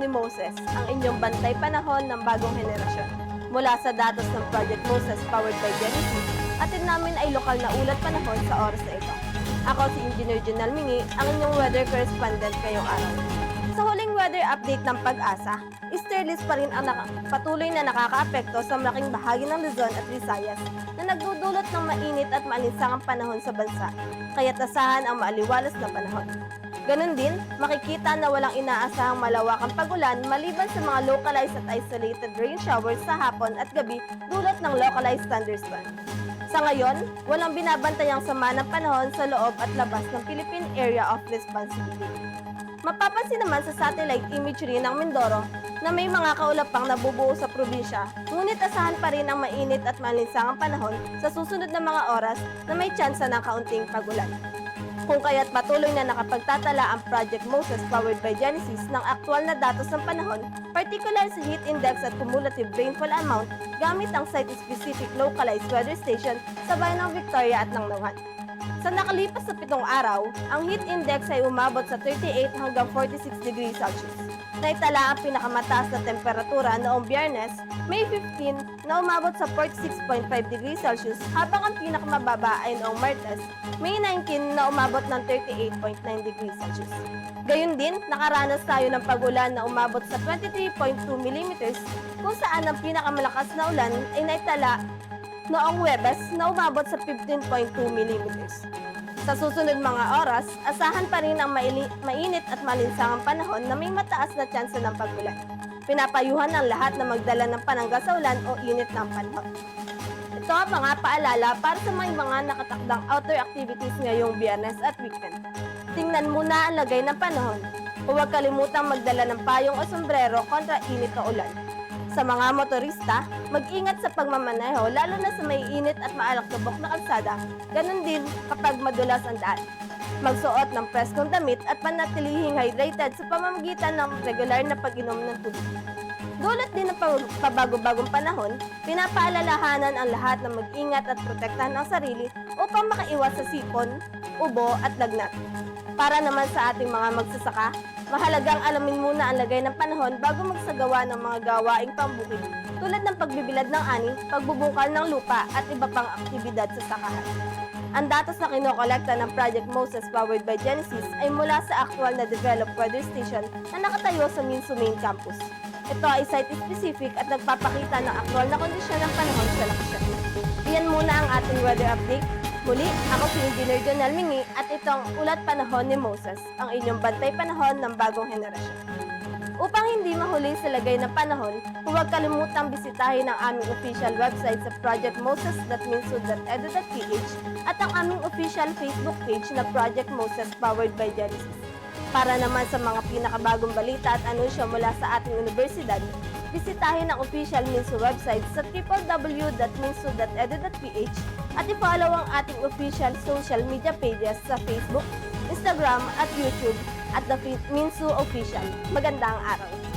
ni Moses, ang inyong bantay panahon ng bagong henerasyon. Mula sa datos ng Project Moses powered by Genesis, atin namin ay lokal na ulat panahon sa oras na ito. Ako si Engineer Junal Mingi, ang inyong weather correspondent ngayong araw. Sa huling weather update ng Pag-asa, Easterlies pa rin ang patuloy na nakakaapekto sa malaking bahagi ng Luzon at Visayas na nagdudulot ng mainit at maalinsangang panahon sa bansa, kaya't asahan ang maaliwalas na panahon. Ganon din, makikita na walang inaasahang malawakang pagulan maliban sa mga localized at isolated rain showers sa hapon at gabi dulot ng localized thunderstorm. Sa ngayon, walang binabantayang sama ng panahon sa loob at labas ng Philippine Area of Responsibility. Mapapansin naman sa satellite imagery ng Mindoro na may mga kaulapang nabubuo sa probinsya, ngunit asahan pa rin ang mainit at malinsangang panahon sa susunod na mga oras na may tsansa ng kaunting pagulan. Kung kaya't patuloy na nakapagtatala ang Project Moses powered by Genesis ng aktwal na datos ng panahon, particular sa heat index at cumulative rainfall amount gamit ang site-specific localized weather station sa bayan ng Victoria at ng Nanghan. Sa nakalipas na 7 araw, ang heat index ay umabot sa 38 hanggang 46 degrees Celsius. Naitala ang pinakamataas na temperatura noong Biyernes, May 15, na umabot sa 46.5 degrees Celsius habang ang pinakamababa ay noong Martes, May 19, na umabot ng 38.9 degrees Celsius. Gayun din, nakaranas tayo ng pag-ulan na umabot sa 23.2 mm kung saan ang pinakamalakas na ulan ay naitala noong Huwebes na umabot sa 15.2 mm. Sa susunod mga oras, asahan pa rin ang mainit at malinsangang panahon na may mataas na tsansa ng pag-ulan. Pinapayuhan ang lahat na magdala ng panangga sa ulan o init ng panahon. Ito ang mga paalala para sa mga nakatakdang outdoor activities ngayong Biyernes at weekend. Tingnan muna ang lagay ng panahon. Huwag kalimutang magdala ng payong o sombrero kontra init o ulan. Sa mga motorista, mag-ingat sa pagmamaneho lalo na sa may init at maalakdubok na kalsada, ganun din kapag madulas ang daan. Magsuot ng preskong damit at panatilihing hydrated sa pamamagitan ng regular na pag-inom ng tubig. Dulot din ng pabago-bagong panahon, pinapaalalahanan ang lahat na mag-ingat at protektahan ang sarili upang makaiwas sa sipon, ubo at lagnat. Para naman sa ating mga magsasaka, mahalagang alamin muna ang lagay ng panahon bago magsagawa ng mga gawaing pambukid tulad ng pagbibilad ng ani, pagbubungkal ng lupa at iba pang aktibidad sa sakahan. Ang datos na kinokolekta ng Project Moses powered by Genesis ay mula sa actual na developed weather station na nakatayo sa Minsu Main Campus. Ito ay site-specific at nagpapakita ng actual na kondisyon ng panahon sa lokasyon. Iyan muna ang ating weather update. Muli, ako si Engineer Junal Mingi at itong ulat panahon ni Moses, ang inyong bantay panahon ng bagong henerasyon. Upang hindi mahuli sa lagay ng panahon, huwag kalimutang bisitahin ang aming official website sa projectmoses.minsu.edu.ph at ang aming official Facebook page na Project Moses powered by Genesis. Para naman sa mga pinakabagong balita at anunsyo mula sa ating universidad, bisitahin ang official Minsu website sa www.minsu.edu.ph at i-follow ang ating official social media pages sa Facebook, Instagram at YouTube at The Minsu Official. Magandang araw!